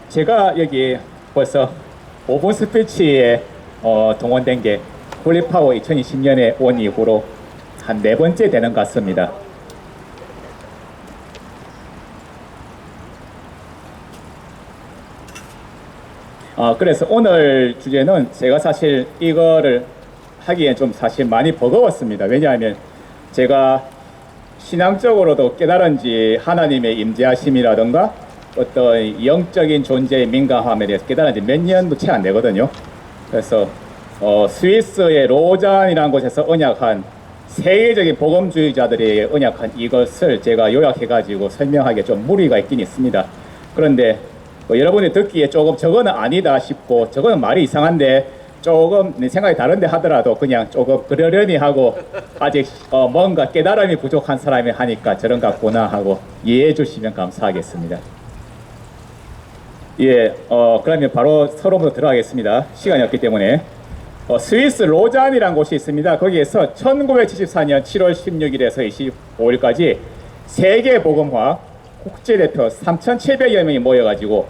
제가 여기 벌써 5분 스피치에 동원된 게 홀리파워 2020년에 온 이후로 한 4번째 되는 것 같습니다. 그래서 오늘 주제는 제가 사실 이거를 하기엔 좀 사실 많이 버거웠습니다. 왜냐하면 제가 신앙적으로도 깨달은지 하나님의 임재하심이라든가 어떤 영적인 존재의 민감함에 대해서 깨달은지 몇 년도 채 안 되거든요. 그래서 스위스의 로잔이라는 곳에서 언약한 세계적인 복음주의자들이 언약한 이것을 제가 요약해가지고 설명하기에 좀 무리가 있긴 있습니다. 그런데 여러분이 듣기에 조금 저거는 아니다 싶고 저거는 말이 이상한데 조금 내 생각이 다른데 하더라도 그냥 조금 그러려니 하고 아직 뭔가 깨달음이 부족한 사람이 하니까 저런 같구나 하고 이해해 주시면 감사하겠습니다. 예, 그러면 바로 서론으로 들어가겠습니다. 시간이 없기 때문에. 스위스 로잔이라는 곳이 있습니다. 거기에서 1974년 7월 16일에서 25일까지 세계복음화 국제대표 3,700여 명이 모여가지고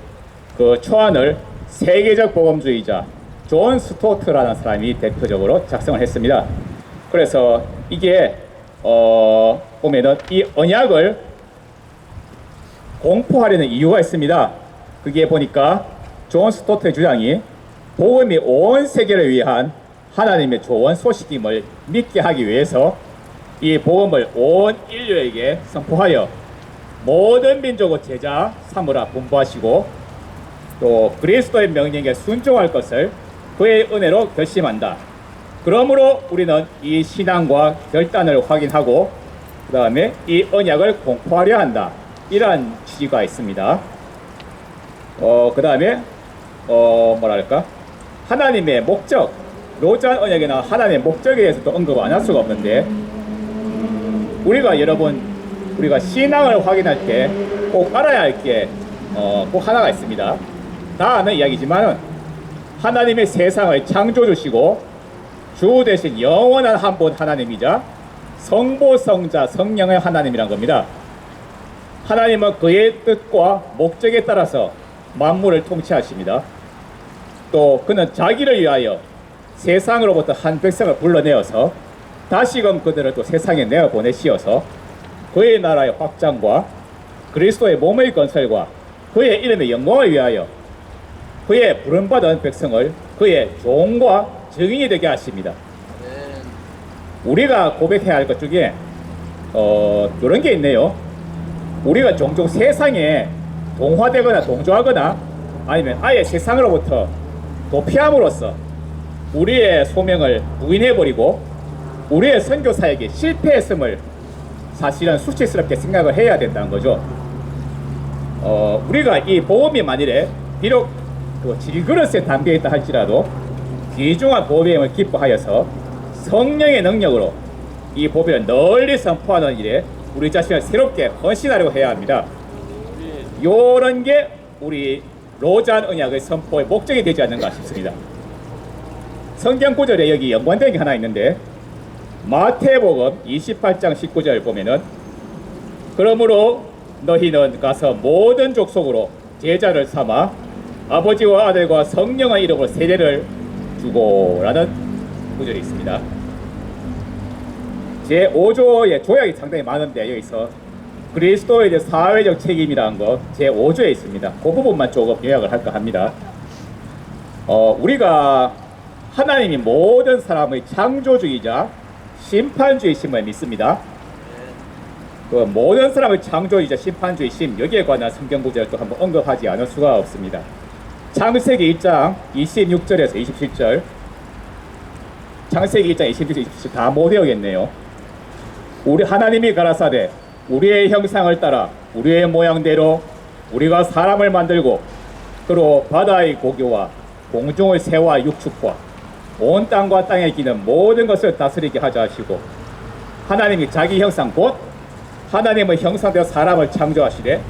그 초안을 세계적 복음주의자 존 스토트라는 사람이 대표적으로 작성을 했습니다. 그래서 이게 보면은 이 언약을 공포하려는 이유가 있습니다. 그게 보니까 존 스토트의 주장이 복음이 온 세계를 위한 하나님의 좋은 소식임을 믿게 하기 위해서 이 복음을 온 인류에게 선포하여 모든 민족의 제자 삼으라 분부하시고 또 그리스도의 명령에 순종할 것을 그의 은혜로 결심한다. 그러므로 우리는 이 신앙과 결단을 확인하고 그 다음에 이 언약을 공포하려 한다. 이러한 취지가 있습니다. 그 다음에 뭐랄까 하나님의 목적, 로잔 언약이나 하나님의 목적에 대해서도 언급 안 할 수가 없는데 우리가 신앙을 확인할 때 꼭 알아야 할 게 꼭 하나가 있습니다. 다 아는 이야기지만 하나님의 세상을 창조주시고 주 대신 영원한 한 분 하나님이자 성부, 성자, 성령의 하나님이란 겁니다. 하나님은 그의 뜻과 목적에 따라서 만물을 통치하십니다. 또 그는 자기를 위하여 세상으로부터 한 백성을 불러내어서 다시금 그들을 또 세상에 내어보내시어서 그의 나라의 확장과 그리스도의 몸의 건설과 그의 이름의 영광을 위하여 그의 부름받은 백성을 그의 종과 증인이 되게 하십니다. 우리가 고백해야 할 것 중에 이런 게 있네요. 우리가 종종 세상에 동화되거나 동조하거나 아니면 아예 세상으로부터 도피함으로써 우리의 소명을 부인해버리고 우리의 선교사에게 실패했음을 사실은 수치스럽게 생각을 해야 된다는 거죠. 우리가 이 복음이 만일에 비록 그 질그릇에 담겨있다 할지라도 귀중한 보배임을 기뻐하여서 성령의 능력으로 이 보배를 널리 선포하는 일에 우리 자신을 새롭게 헌신하려고 해야 합니다. 요런 게 우리 로잔 언약의 선포의 목적이 되지 않는가 싶습니다. 성경 구절에 여기 연관된 게 하나 있는데 마태복음 28장 19절 보면은 그러므로 너희는 가서 모든 족속으로 제자를 삼아 아버지와 아들과 성령의 이름으로 세례를 주고 라는 구절이 있습니다. 제5조의 조약이 상당히 많은데 여기서 그리스도에 대해 사회적 책임이라는 거 제5조에 있습니다. 그 부분만 조금 요약을 할까 합니다. 우리가 하나님이 모든 사람의 창조주의자 심판주의심을 믿습니다. 그 모든 사람의 창조주의자 심판주의심 여기에 관한 성경 구절을 또 한번 언급하지 않을 수가 없습니다. 창세기 1장 26절에서 27절 창세기 1장 26절 27절 다 못 외우겠네요. 우리 하나님이 가라사대 우리의 형상을 따라 우리의 모양대로 우리가 사람을 만들고 그로 바다의 고기와 공중의 새와 육축과 온 땅과 땅에 기는 모든 것을 다스리게 하자 하시고 하나님이 자기 형상 곧 하나님의 형상대로 사람을 창조하시되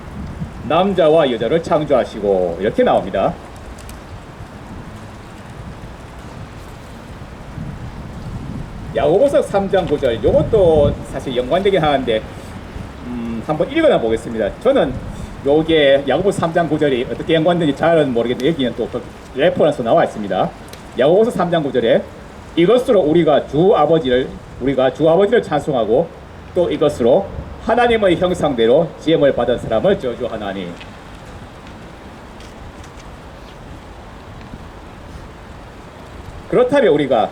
남자와 여자를 창조하시고 이렇게 나옵니다. 야고보서 3장 9절 이것도 사실 연관되긴 하는데 한번 읽어나 보겠습니다. 저는 요게 야고보서 3장 9절이 어떻게 연관되는지 잘은 모르겠는데 여기는 또 그 레퍼런스 나와 있습니다. 야고보서 3장 9절에 이것으로 우리가 주 아버지를 찬송하고 또 이것으로 하나님의 형상대로 지음을 받은 사람을 저주하나니. 그렇다면 우리가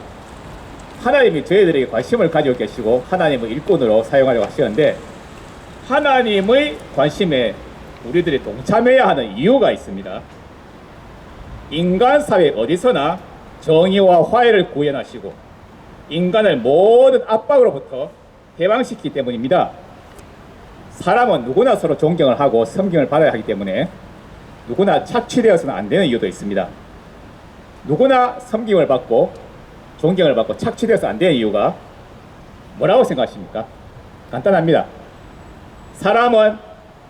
하나님이 저희들에게 관심을 가지고 계시고 하나님의 일꾼으로 사용하려고 하시는데 하나님의 관심에 우리들이 동참해야 하는 이유가 있습니다. 인간 사회 어디서나 정의와 화해를 구현하시고 인간을 모든 압박으로부터 해방시키기 때문입니다. 사람은 누구나 서로 존경을 하고 섬김을 받아야 하기 때문에 누구나 착취되어서는 안 되는 이유도 있습니다. 누구나 섬김을 받고 존경을 받고 착취되어서 안 되는 이유가 뭐라고 생각하십니까? 간단합니다. 사람은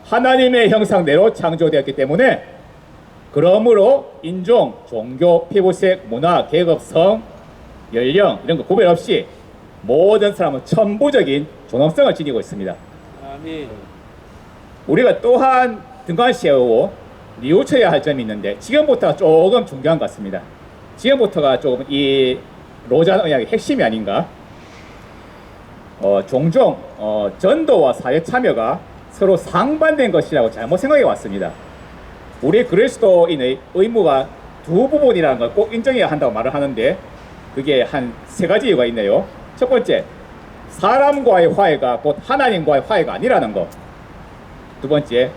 하나님의 형상대로 창조되었기 때문에 그러므로 인종, 종교, 피부색, 문화, 계급, 성, 연령 이런 거 구별 없이 모든 사람은 천부적인 존엄성을 지니고 있습니다. 아멘. 우리가 또한 등한시하고 뉘우쳐야 할 점이 있는데 지금부터가 조금 중요한 것 같습니다. 지금부터가 조금 이 로잔 의학의 핵심이 아닌가. 종종 전도와 사회 참여가 서로 상반된 것이라고 잘못 생각해 왔습니다. 우리 그리스도인의 의무가 두 부분이라는 걸 꼭 인정해야 한다고 말을 하는데 그게 한 세 가지 이유가 있네요. 첫 번째, 사람과의 화해가 곧 하나님과의 화해가 아니라는 것. 두 번째,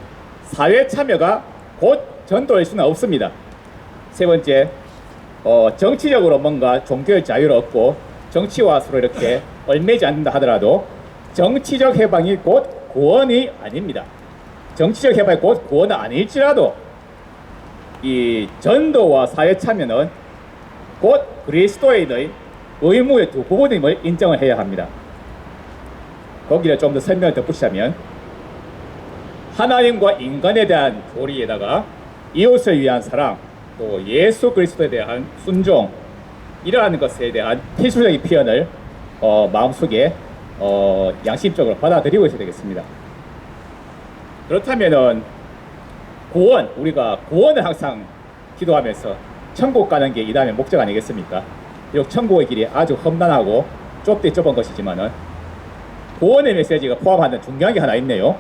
사회 참여가 곧 전도일 수는 없습니다. 세 번째, 정치적으로 뭔가 종교의 자유를 얻고 정치와 서로 이렇게 얽매지 않는다 하더라도 정치적 해방이 곧 구원이 아닙니다. 정치적 해방이 곧 구원은 아닐지라도 이 전도와 사회 참여는 곧 그리스도인의 의무의 두 부분임을 인정을 해야 합니다. 거기를 좀 더 설명을 덧붙이자면 하나님과 인간에 대한 교리에다가 이웃을 위한 사랑, 또 예수 그리스도에 대한 순종 이러한 것에 대한 필수적인 표현을 마음속에 양심적으로 받아들이고 있어야 되겠습니다. 그렇다면은 구원, 우리가 구원을 항상 기도하면서 천국 가는 게 이 다음에 목적 아니겠습니까? 비록 천국의 길이 아주 험난하고 좁디 좁은 것이지만은 구원의 메시지가 포함하는 중요한 게 하나 있네요.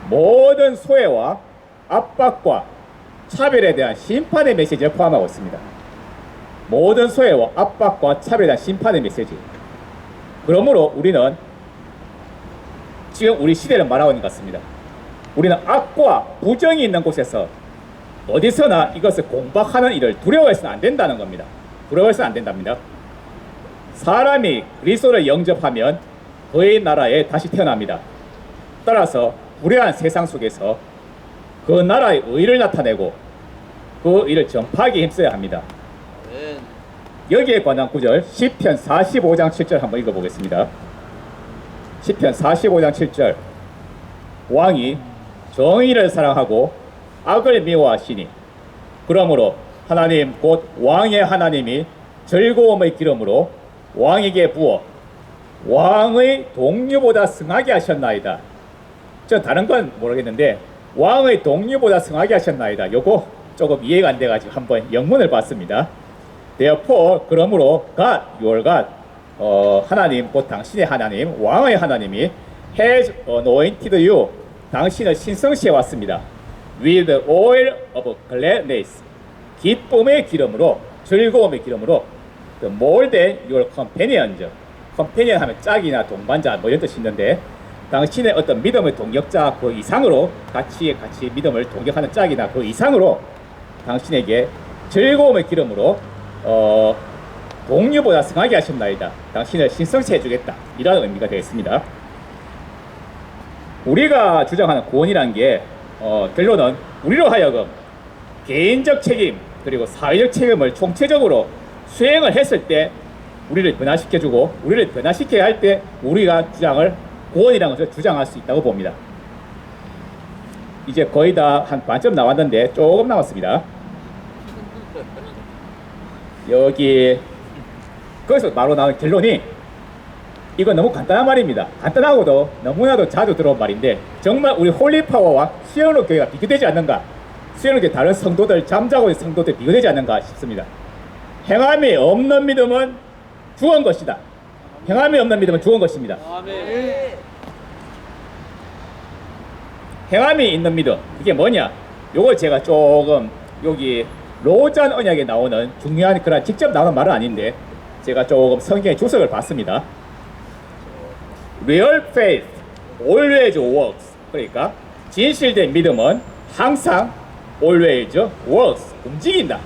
모든 소외와 압박과 차별에 대한 심판의 메시지를 포함하고 있습니다. 모든 소외와 압박과 차별에 대한 심판의 메시지. 그러므로 우리는 지금 우리 시대를 말하고 있는 것 같습니다. 우리는 악과 부정이 있는 곳에서 어디서나 이것을 공박하는 일을 두려워해서는 안 된다는 겁니다. 두려워해서는 안 된답니다. 사람이 그리스도를 영접하면 그의 나라에 다시 태어납니다. 따라서 불의한 세상 속에서 그 나라의 의를 나타내고 그 일을 전파하기에 힘써야 합니다. 아멘. 여기에 관한 구절 시편 45장 7절 한번 읽어보겠습니다. 시편 45장 7절 왕이 정의를 사랑하고 악을 미워하시니 그러므로 하나님 곧 왕의 하나님이 즐거움의 기름으로 왕에게 부어 왕의 동류보다 승하게 하셨나이다. 저 다른 건 모르겠는데 왕의 동류보다 승하게 하셨나이다. 요거 조금 이해가 안 돼가지고 한번 영문을 봤습니다. Therefore, 그러므로 God, your God, 하나님 곧 당신의 하나님, 왕의 하나님이 has anointed you, 당신을 신성시해 왔습니다. With oil of gladness, 기쁨의 기름으로, 즐거움의 기름으로, more than your companions. companion 하면 짝이나 동반자 뭐 이런 뜻이 있는데 당신의 어떤 믿음의 동역자 그 이상으로 같이 믿음을 동역하는 짝이나 그 이상으로 당신에게 즐거움의 기름으로 동류보다 승하게 하셨나이다. 당신을 신성시 해주겠다. 이런 의미가 되겠습니다. 우리가 주장하는 구원이라는 게 결론은 우리로 하여금 개인적 책임 그리고 사회적 책임을 총체적으로 수행을 했을 때 우리를 변화시켜주고 우리를 변화시켜야 할 때 우리가 구원이라는 것을 주장할 수 있다고 봅니다. 이제 거의 다 한 반쯤 나왔는데 조금 남았습니다. 거기서 바로 나온 결론이 이거 너무 간단한 말입니다. 간단하고도 너무나도 자주 들어온 말인데 정말 우리 홀리파워와 수영로 교회가 비교되지 않는가, 수영로 교회 다른 성도들, 잠자고 있는 성도들 비교되지 않는가 싶습니다. 행함이 없는 믿음은 죽은 것이다. 행함이 없는 믿음은 죽은 것입니다. 행함이 있는 믿음, 이게 뭐냐? 요걸 제가 조금 여기 로잔 언약에 나오는 중요한 그런 직접 나오는 말은 아닌데 제가 조금 성경의 주석을 봤습니다. Real faith always works. 그러니까 진실된 믿음은 항상 always works. 움직인다.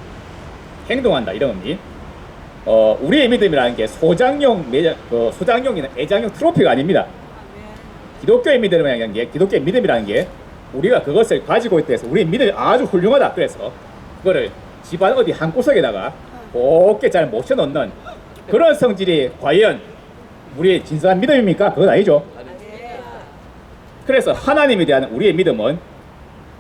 행동한다. 이런 의미. 우리의 믿음이라는 게 소장용이나 애장용 트로피가 아닙니다. 기독교의 믿음이라는 게, 기독교의 믿음이라는 게 우리가 그것을 가지고 있다 해서 우리의 믿음이 아주 훌륭하다. 그래서 그거를 집안 어디 한 구석에다가 곱게 잘 모셔놓는 그런 성질이 과연 우리의 진정한 믿음입니까? 그건 아니죠. 그래서 하나님에 대한 우리의 믿음은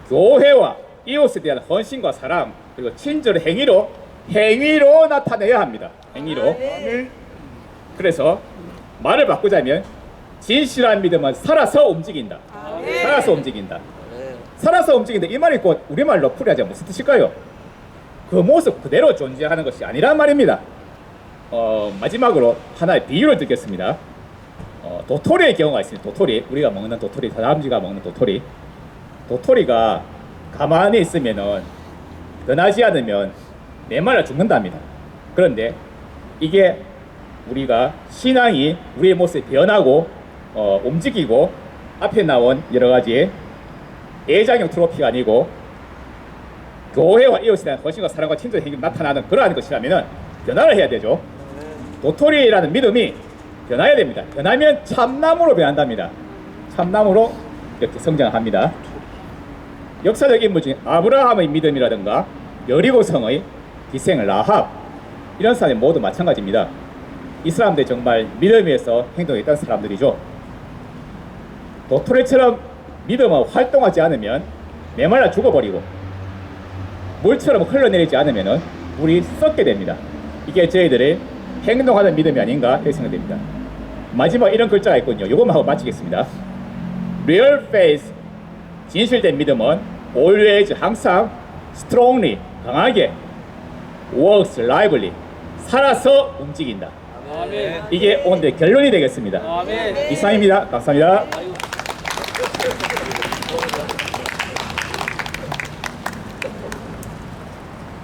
교회와 이웃에 대한 헌신과 사랑 그리고 친절 행위로 나타내야 합니다. 행위로. 그래서 말을 바꾸자면 진실한 믿음은 살아서 움직인다. 살아서 움직인다. 살아서 움직인다. 이 말이 곧 우리말로 풀이하자면 무슨 뜻일까요? 그 모습 그대로 존재하는 것이 아니란 말입니다. 마지막으로 하나의 비유를 드리겠습니다. 도토리의 경우가 있습니다. 도토리, 우리가 먹는 도토리, 다람쥐가 먹는 도토리. 도토리가 가만히 있으면은 변하지 않으면 메말라 죽는답니다. 그런데 이게 우리가 신앙이 우리의 모습이 변하고 움직이고 앞에 나온 여러 가지 애장용 트로피가 아니고 교회와 이웃에 대한 헌신과 사랑과 친절 행위 나타나는 그러한 것이라면은 변화를 해야 되죠. 도토리라는 믿음이 변화해야 됩니다. 변하면 참나무로 변한답니다. 참나무로 이렇게 성장합니다. 역사적 인물 중에 아브라함의 믿음이라든가 여리고성의 기생 라합 이런 사람이 모두 마찬가지입니다. 이 사람들이 정말 믿음 위에서 행동했던 사람들이죠. 도토리처럼 믿음은 활동하지 않으면 메말라 죽어버리고 물처럼 흘러내리지 않으면 물이 썩게 됩니다. 이게 저희들의 행동하는 믿음이 아닌가 이렇게 생각됩니다. 마지막 이런 글자가 있군요. 이것만 하고 마치겠습니다. Real faith, 진실된 믿음은 always, 항상 strongly, 강하게 works lively, 살아서 움직인다. 아멘. 이게 오늘 결론이 되겠습니다. 아멘. 이상입니다. 감사합니다.